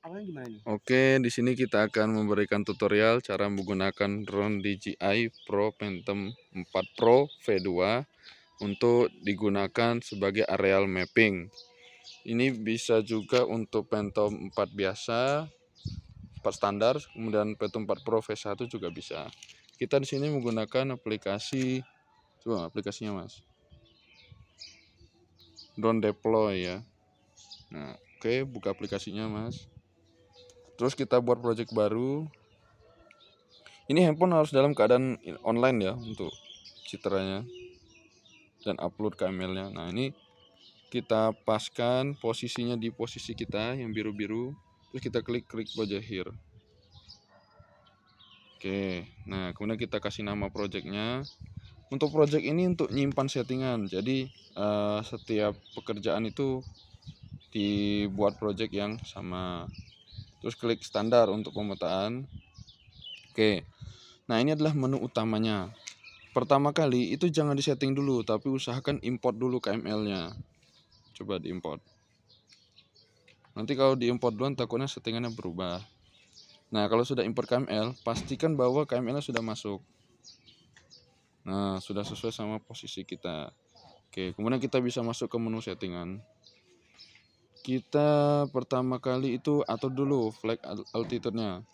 Awalnya gimana nih? Oke, di sini kita akan memberikan tutorial cara menggunakan drone DJI Pro Phantom 4 Pro V2 untuk digunakan sebagai aerial mapping. Ini bisa juga untuk Phantom 4 biasa, 4 standar, kemudian Phantom 4 Pro V1 juga bisa. Kita di sini menggunakan aplikasi, coba aplikasinya Mas, Drone Deploy ya. Nah, oke, buka aplikasinya Mas. Terus kita buat project baru. Ini handphone harus dalam keadaan online ya untuk citranya dan upload ke emailnya. Nah ini kita paskan posisinya di posisi kita yang biru-biru. Terus kita klik project here. Oke, nah kemudian kita kasih nama projectnya. Untuk project ini untuk nyimpan settingan. Jadi setiap pekerjaan itu dibuat project yang sama. Terus klik standar untuk pemetaan. Oke, nah ini adalah menu utamanya. Pertama kali itu jangan disetting dulu, tapi usahakan import dulu KML-nya. Coba diimport. Nanti kalau diimport duluan takutnya settingannya berubah. Nah, kalau sudah import KML, pastikan bahwa KML-nya sudah masuk. Nah, sudah sesuai sama posisi kita. Oke, kemudian kita bisa masuk ke menu settingan. Kita pertama kali itu atur dulu flag altitude-nya.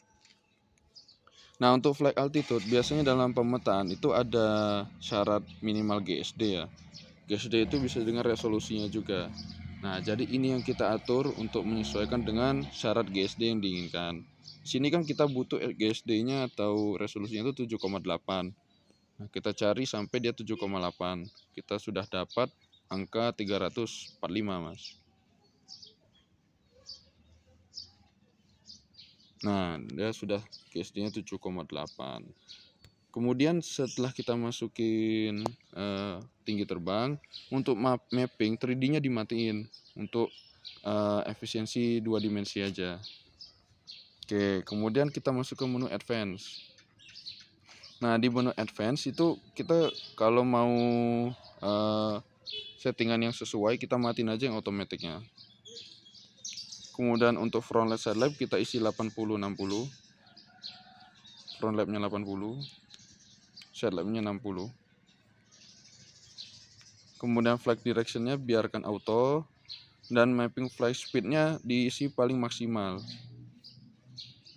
Nah, untuk flag altitude biasanya dalam pemetaan itu ada syarat minimal GSD ya. GSD itu bisa dengan resolusinya juga. Nah, jadi ini yang kita atur untuk menyesuaikan dengan syarat GSD yang diinginkan. Di sini kan kita butuh GSD-nya atau resolusinya itu 7,8. Nah, kita cari sampai dia 7,8. Kita sudah dapat angka 345, Mas. Nah, dia sudah GSD-nya 7,8. Kemudian setelah kita masukin tinggi terbang, untuk mapping 3D-nya dimatiin untuk efisiensi 2 dimensi aja. Oke, kemudian kita masuk ke menu advance. Nah, di menu advance itu kita kalau mau settingan yang sesuai, kita matiin aja yang otomatiknya. Kemudian untuk front lab side lab kita isi 80-60. Front labnya 80, side labnya 60. Kemudian flight directionnya biarkan auto, dan mapping flight speednya diisi paling maksimal.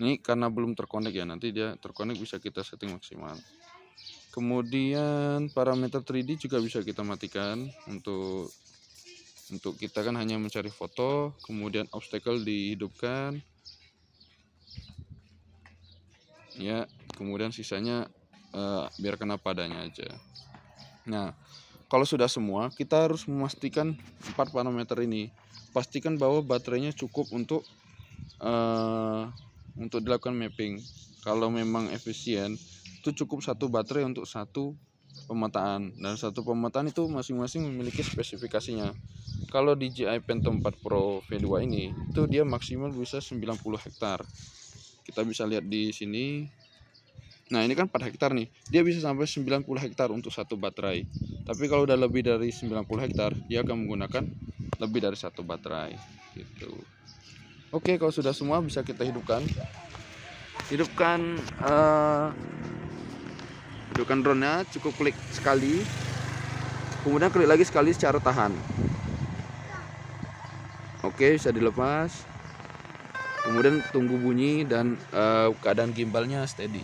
Ini karena belum terkonek ya, nanti dia terkonek bisa kita setting maksimal. Kemudian parameter 3D juga bisa kita matikan untuk kita kan hanya mencari foto. Kemudian obstacle dihidupkan ya, kemudian sisanya biarkan apa adanya aja. Nah, kalau sudah semua, kita harus memastikan 4 parameter ini. Pastikan bahwa baterainya cukup untuk dilakukan mapping. Kalau memang efisien, itu cukup satu baterai untuk satu pemetaan, dan satu pemetaan itu masing-masing memiliki spesifikasinya. Kalau DJI Phantom 4 Pro V2 ini, itu dia maksimal bisa 90 hektar. Kita bisa lihat di sini. Nah, ini kan 4 hektar nih. Dia bisa sampai 90 hektar untuk satu baterai. Tapi kalau udah lebih dari 90 hektar, dia akan menggunakan lebih dari satu baterai gitu. Oke, kalau sudah semua bisa kita hidupkan. Hidupkan drone-nya, cukup klik sekali, kemudian klik lagi sekali secara tahan. Oke, bisa dilepas. Kemudian tunggu bunyi dan keadaan gimbalnya steady.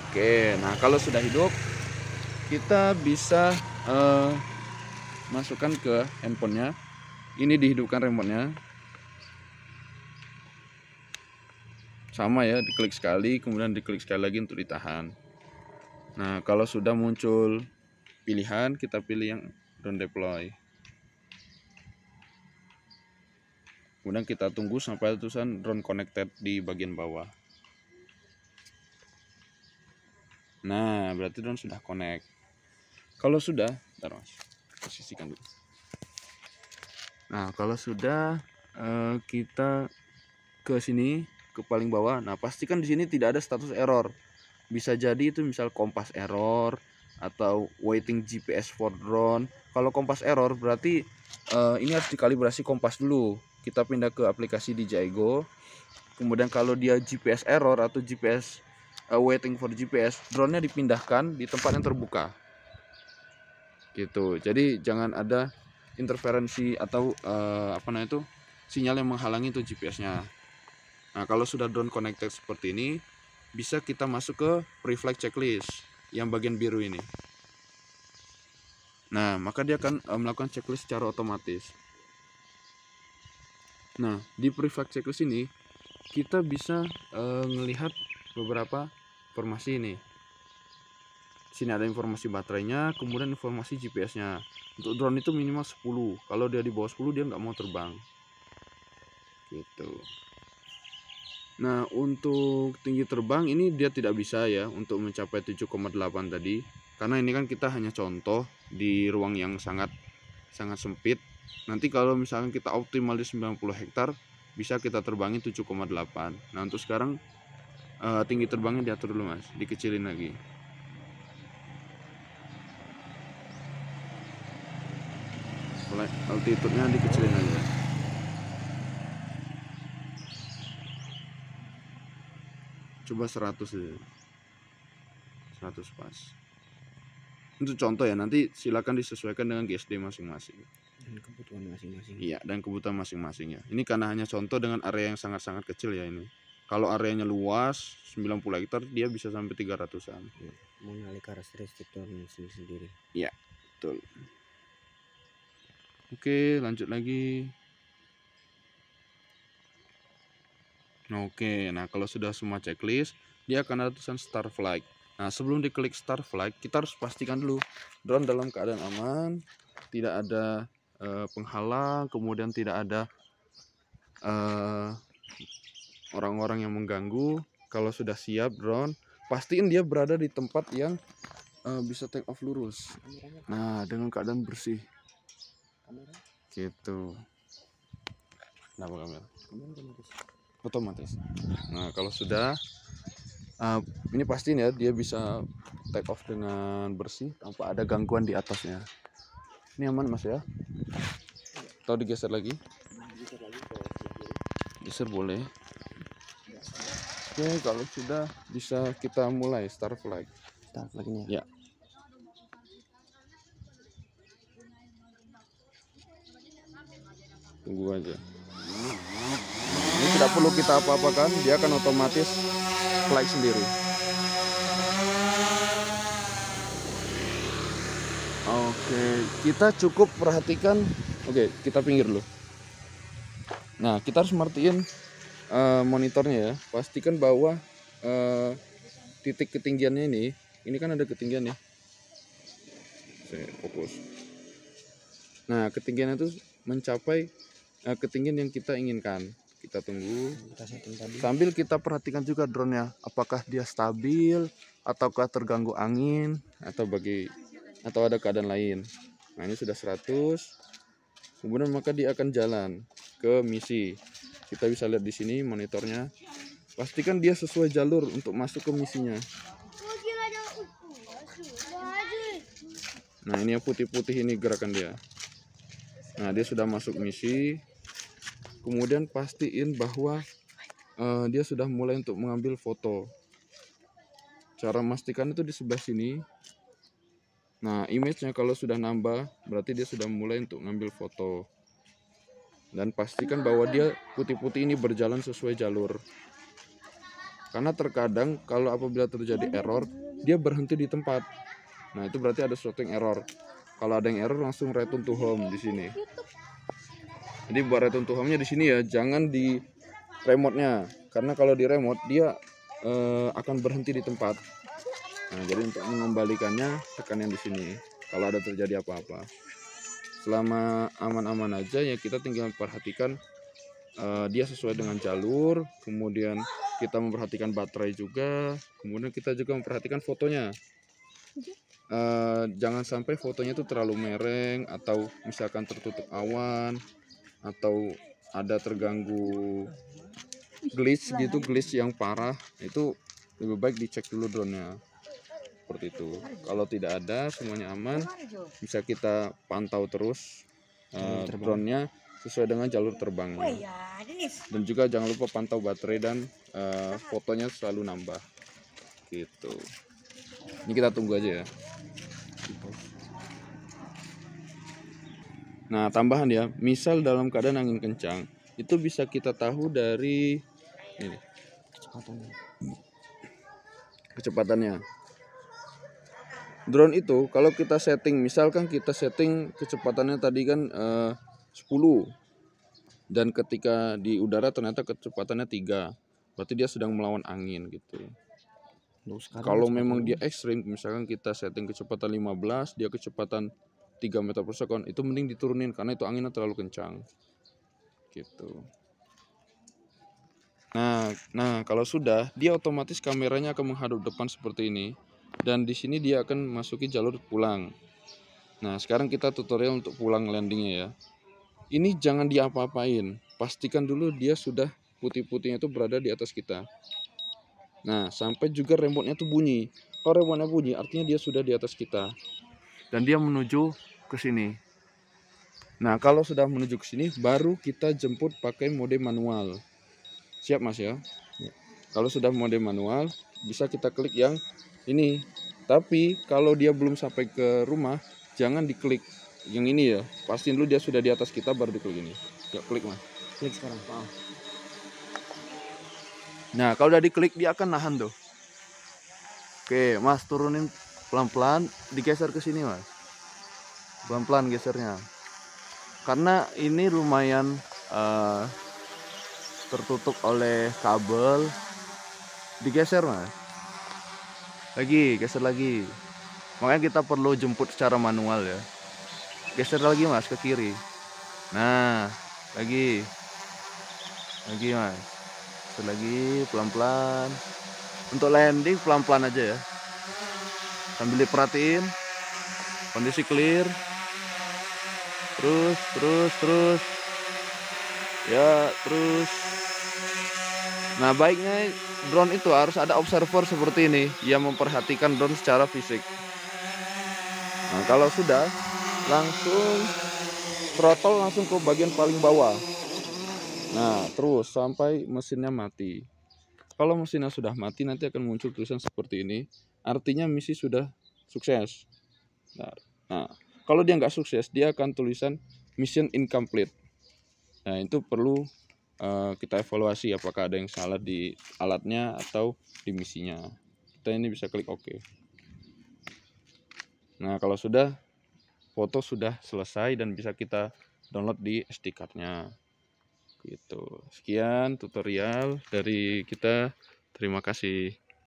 Oke, nah kalau sudah hidup, kita bisa masukkan ke handphonenya. Ini dihidupkan remote-nya. Sama ya, diklik sekali, kemudian diklik sekali lagi untuk ditahan. Nah, kalau sudah muncul pilihan, kita pilih yang drone deploy. Kemudian kita tunggu sampai tulisan drone connected di bagian bawah. Nah, berarti drone sudah connect. Kalau sudah, taruh Mas, posisikan dulu. Nah, kalau sudah kita ke sini, ke paling bawah. Nah, pastikan di sini tidak ada status error. Bisa jadi itu misal kompas error atau waiting GPS for drone. Kalau kompas error berarti ini harus dikalibrasi kompas dulu. Kita pindah ke aplikasi DJI Go. Kemudian kalau dia GPS error atau GPS waiting for GPS, drone-nya dipindahkan di tempat yang terbuka. Gitu. Jadi jangan ada interferensi atau sinyal yang menghalangi itu GPS-nya. Nah, kalau sudah drone connected seperti ini, bisa kita masuk ke pre-flight checklist yang bagian biru ini. Nah, maka dia akan melakukan checklist secara otomatis. Nah, di pre-flight checklist ini kita bisa melihat beberapa informasi ini. Sini ada informasi baterainya, kemudian informasi GPS-nya. Untuk drone itu minimal 10. Kalau dia di bawah 10 dia nggak mau terbang. Gitu. Nah, untuk tinggi terbang ini dia tidak bisa ya untuk mencapai 7,8 tadi. Karena ini kan kita hanya contoh di ruang yang sangat sempit. Nanti kalau misalkan kita optimal di 90 hektar, bisa kita terbangin 7,8. Nah, untuk sekarang tinggi terbangnya diatur dulu Mas, dikecilin lagi. Altitude-nya dikecilin lagi. Coba 100 ya. 100 pas. Untuk contoh ya, nanti silakan disesuaikan dengan GSD masing-masing. Dan kebutuhan masing-masing. Iya, dan kebutuhan masing-masing ya. Ini karena hanya contoh dengan area yang sangat-sangat kecil ya ini. Kalau areanya luas 90 hektar dia bisa sampai 300-an. Ya, mengenali karakteristik drone sendiri. Iya, betul. Oke, lanjut lagi. Oke, nah kalau sudah semua checklist, dia akan ada tulisan start flight. Nah, sebelum diklik start flight, kita harus pastikan dulu drone dalam keadaan aman, tidak ada penghalang, kemudian tidak ada orang-orang yang mengganggu. Kalau sudah siap drone, pastiin dia berada di tempat yang bisa take off lurus. Nah, dengan keadaan bersih. Gitu. Kenapa kamera? Otomatis. Nah, kalau sudah ini pastiin ya dia bisa take off dengan bersih tanpa ada gangguan di atasnya. Ini aman Mas ya? Atau digeser lagi? Geser boleh. Oke, kalau sudah bisa kita mulai start flight. Start flight-nya. Ya. Tunggu aja. Ini tidak perlu kita apa-apakan, dia akan otomatis flight sendiri. Oke, kita cukup perhatikan. Oke, kita pinggir dulu. Nah, kita harus merhatiin monitornya ya. Pastikan bahwa titik ketinggiannya ini kan ada ketinggian ya. Saya fokus. Nah, ketinggian itu mencapai ketinggian yang kita inginkan. Kita tunggu. Sambil kita perhatikan juga drone-nya, apakah dia stabil ataukah terganggu angin atau ada keadaan lain. Nah, ini sudah 100. Kemudian maka dia akan jalan ke misi. Kita bisa lihat di sini monitornya. Pastikan dia sesuai jalur untuk masuk ke misinya. Nah, ini yang putih-putih ini gerakan dia. Nah, dia sudah masuk misi. Kemudian pastiin bahwa dia sudah mulai untuk mengambil foto. Cara memastikan itu di sebelah sini. Nah, image-nya kalau sudah nambah, berarti dia sudah mulai untuk ngambil foto. Dan pastikan bahwa dia putih-putih ini berjalan sesuai jalur. Karena terkadang kalau apabila terjadi error, dia berhenti di tempat. Nah, itu berarti ada sesuatu yang error. Kalau ada yang error, langsung return to home di sini. Jadi buat return to home-nya di sini ya, jangan di remote-nya. Karena kalau di remote dia akan berhenti di tempat. Nah, jadi untuk mengembalikannya tekan yang di sini. Kalau ada terjadi apa-apa. Selama aman-aman aja ya, kita tinggal perhatikan dia sesuai dengan jalur. Kemudian kita memperhatikan baterai juga. Kemudian kita juga memperhatikan fotonya. Jangan sampai fotonya itu terlalu mereng atau misalkan tertutup awan atau ada terganggu glitch gitu, glitch yang parah. Itu lebih baik dicek dulu drone-nya. seperti itu. Kalau tidak ada, semuanya aman, bisa kita pantau terus drone-nya sesuai dengan jalur terbangnya. Dan juga jangan lupa pantau baterai dan fotonya selalu nambah gitu. Ini kita tunggu aja ya. Nah, tambahan ya, misal dalam keadaan angin kencang, itu bisa kita tahu dari ini, kecepatannya. Drone itu kalau kita setting, misalkan kita setting kecepatannya tadi kan 10, dan ketika di udara ternyata kecepatannya 3, berarti dia sedang melawan angin gitu. Kalau memang dia ekstrim, misalkan kita setting kecepatan 15, dia kecepatan 3 meter per second, itu mending diturunin karena itu anginnya terlalu kencang gitu. Nah, kalau sudah, dia otomatis kameranya akan menghadap depan seperti ini, dan di sini dia akan masuki jalur pulang. Nah, sekarang kita tutorial untuk pulang landingnya ya. Ini jangan diapa-apain, pastikan dulu dia sudah putih-putihnya itu berada di atas kita. Nah, sampai juga remote-nya tuh bunyi. Kalau remote-nya bunyi, artinya dia sudah di atas kita, dan dia menuju ke sini. Nah, kalau sudah menuju ke sini, baru kita jemput pakai mode manual. Siap Mas ya? Kalau sudah mode manual, bisa kita klik yang ini. Tapi kalau dia belum sampai ke rumah, jangan diklik yang ini ya. Pastiin dulu dia sudah di atas kita, baru diklik ini. Ya, klik Mas. Klik sekarang. Nah, kalau udah diklik, dia akan nahan tuh. Oke, Mas turunin pelan-pelan, digeser ke sini Mas. Pelan-pelan gesernya. Karena ini lumayan tertutup oleh kabel, digeser Mas. Lagi, geser lagi. Makanya kita perlu jemput secara manual ya. Geser lagi Mas ke kiri. Nah, lagi Mas. Geser lagi pelan-pelan. Untuk landing pelan-pelan aja ya. Sambil diperhatiin kondisi clear. Terus. Ya, terus. Nah, baiknya drone itu harus ada observer seperti ini yang memperhatikan drone secara fisik. Nah, kalau sudah, langsung throttle langsung ke bagian paling bawah. Nah, terus sampai mesinnya mati. Kalau mesinnya sudah mati, nanti akan muncul tulisan seperti ini. Artinya misi sudah sukses. Nah, kalau dia nggak sukses, dia akan tulisan mission incomplete. Nah, itu perlu kita evaluasi apakah ada yang salah di alatnya atau di misinya. Kita ini bisa klik OK. Nah, kalau sudah, foto sudah selesai dan bisa kita download di SD card-nya. Gitu. Sekian tutorial dari kita. Terima kasih.